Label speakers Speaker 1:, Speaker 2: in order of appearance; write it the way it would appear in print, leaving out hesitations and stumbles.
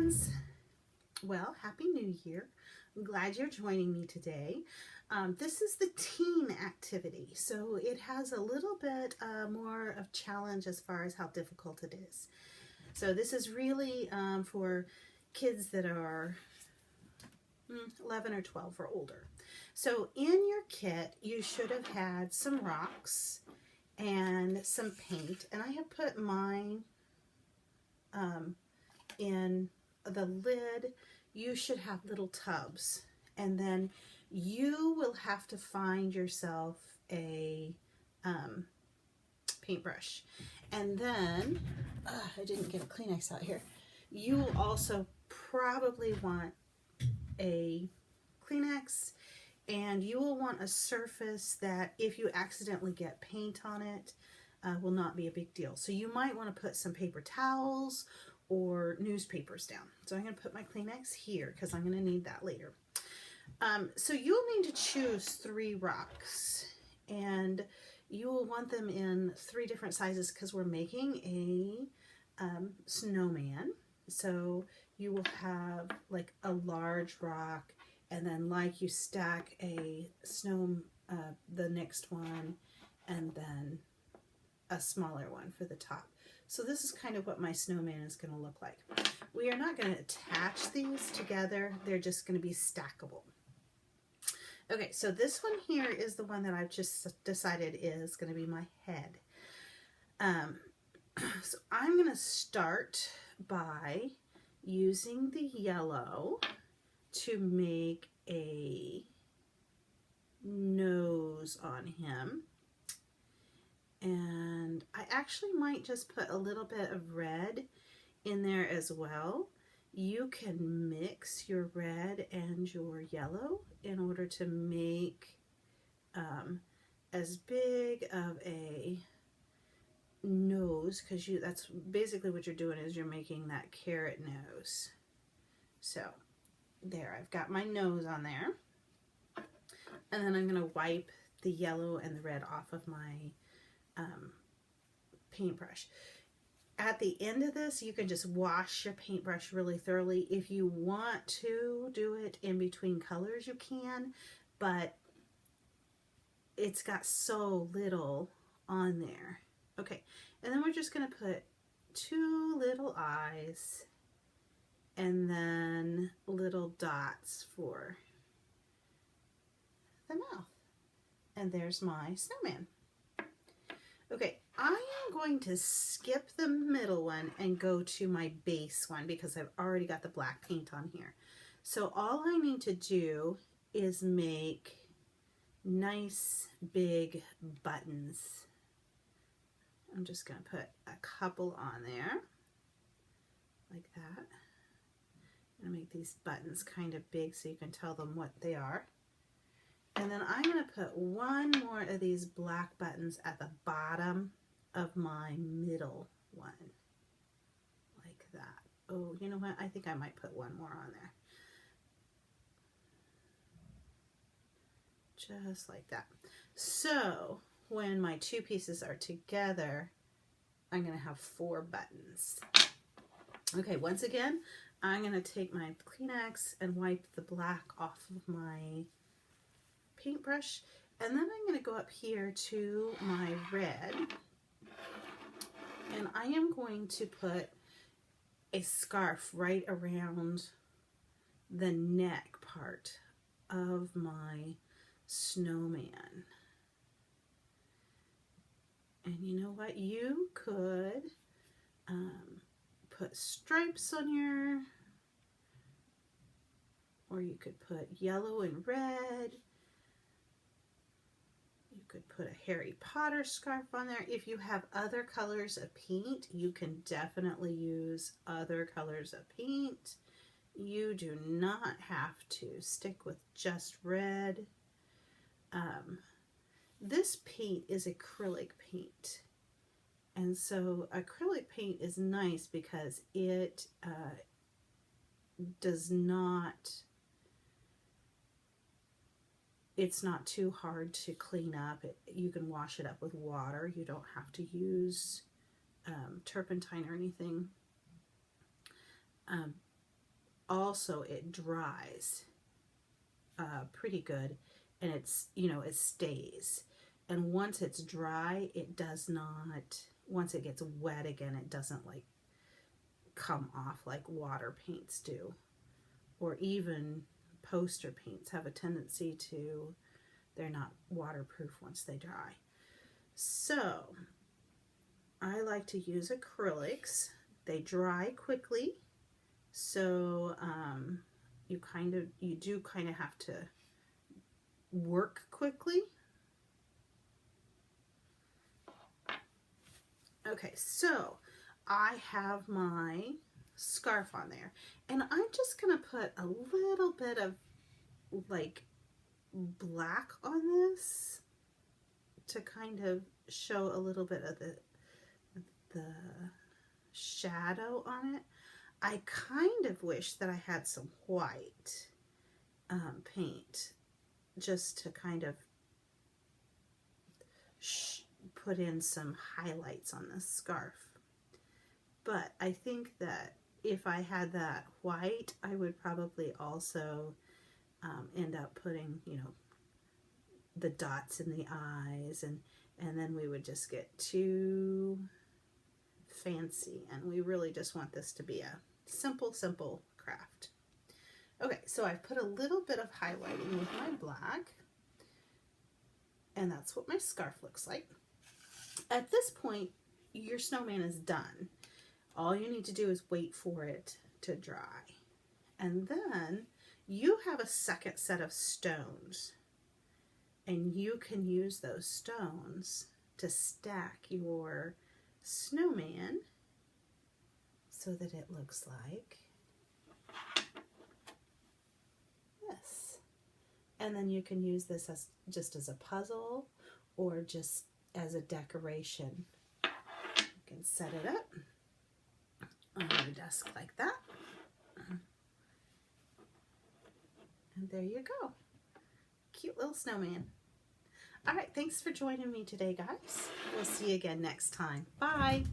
Speaker 1: friends. Well, Happy New Year. I'm glad you're joining me today. This is the teen activity, so it has a little bit more of challenge as far as how difficult it is. So this is really for kids that are 11 or 12 or older. So in your kit, you should have had some rocks and some paint, and I have put mine in the lid. You should have little tubs, and then you will have to find yourself a paintbrush, and then I didn't get a Kleenex out here. You will also probably want a Kleenex, and you will want a surface that if you accidentally get paint on it will not be a big deal. So you might want to put some paper towels or newspapers down. So I'm going to put my Kleenex here because I'm going to need that later. So you'll need to choose 3 rocks, and you will want them in 3 different sizes because we're making a snowman. So you will have like a large rock, and then like you stack a snow, the next one, and then a smaller one for the top. So this is kind of what my snowman is going to look like. We are not going to attach these together. They're just going to be stackable. Okay, so this one here is the one that I've just decided is going to be my head. So I'm going to start by using the yellow to make a nose on him. And I actually might just put a little bit of red in there as well. You can mix your red and your yellow in order to make as big of a nose, because that's basically what you're doing, is you're making that carrot nose. So there, I've got my nose on there, and then I'm going to wipe the yellow and the red off of my paintbrush. At the end of this, you can just wash your paintbrush really thoroughly. If you want to do it in between colors, you can, but it's got so little on there. Okay, and then we're just going to put 2 little eyes and then little dots for the mouth. And there's my snowman. Okay, I am going to skip the middle one and go to my base one because I've already got the black paint on here. So all I need to do is make nice big buttons. I'm just going to put a couple on there, like that. I'm going to make these buttons kind of big so you can tell them what they are. And then I'm going to put 1 more of these black buttons at the bottom of my middle one, like that. Oh, you know what? I think I might put 1 more on there. Just like that. So when my 2 pieces are together, I'm going to have 4 buttons. Okay, once again, I'm going to take my Kleenex and wipe the black off of my paintbrush, and then I'm going to go up here to my red, and I am going to put a scarf right around the neck part of my snowman. And you know what? You could put stripes on your, or you could put yellow and red. You could put a Harry Potter scarf on there. If you have other colors of paint, you can definitely use other colors of paint. You do not have to stick with just red. This paint is acrylic paint. And so acrylic paint is nice because it does not, it's not too hard to clean up. You can wash it up with water. You don't have to use turpentine or anything. also it dries pretty good, and it's, you know, it stays. And once it's dry, it does not, once it gets wet again, it doesn't like come off like water paints do, or even poster paints have a tendency to, they're not waterproof once they dry. So I like to use acrylics. They dry quickly, so you do kind of have to work quickly. Okay, so I have my scarf on there, and I'm just gonna put a little bit of like black on this to kind of show a little bit of the shadow on it. I kind of wish that I had some white paint just to kind of put in some highlights on this scarf. But I think that if I had that white, I would probably also end up putting, you know, the dots in the eyes, and then we would just get too fancy, and we really just want this to be a simple craft. Okay, so I've put a little bit of highlighting with my black, and that's what my scarf looks like. At this point, your snowman is done. All you need to do is wait for it to dry. And then you have a second set of stones, and you can use those stones to stack your snowman so that it looks like this. And then you can use this as just as a puzzle or just as a decoration. You can set it up on your desk like that. And there you go. Cute little snowman. All right, thanks for joining me today, guys. We'll see you again next time. Bye.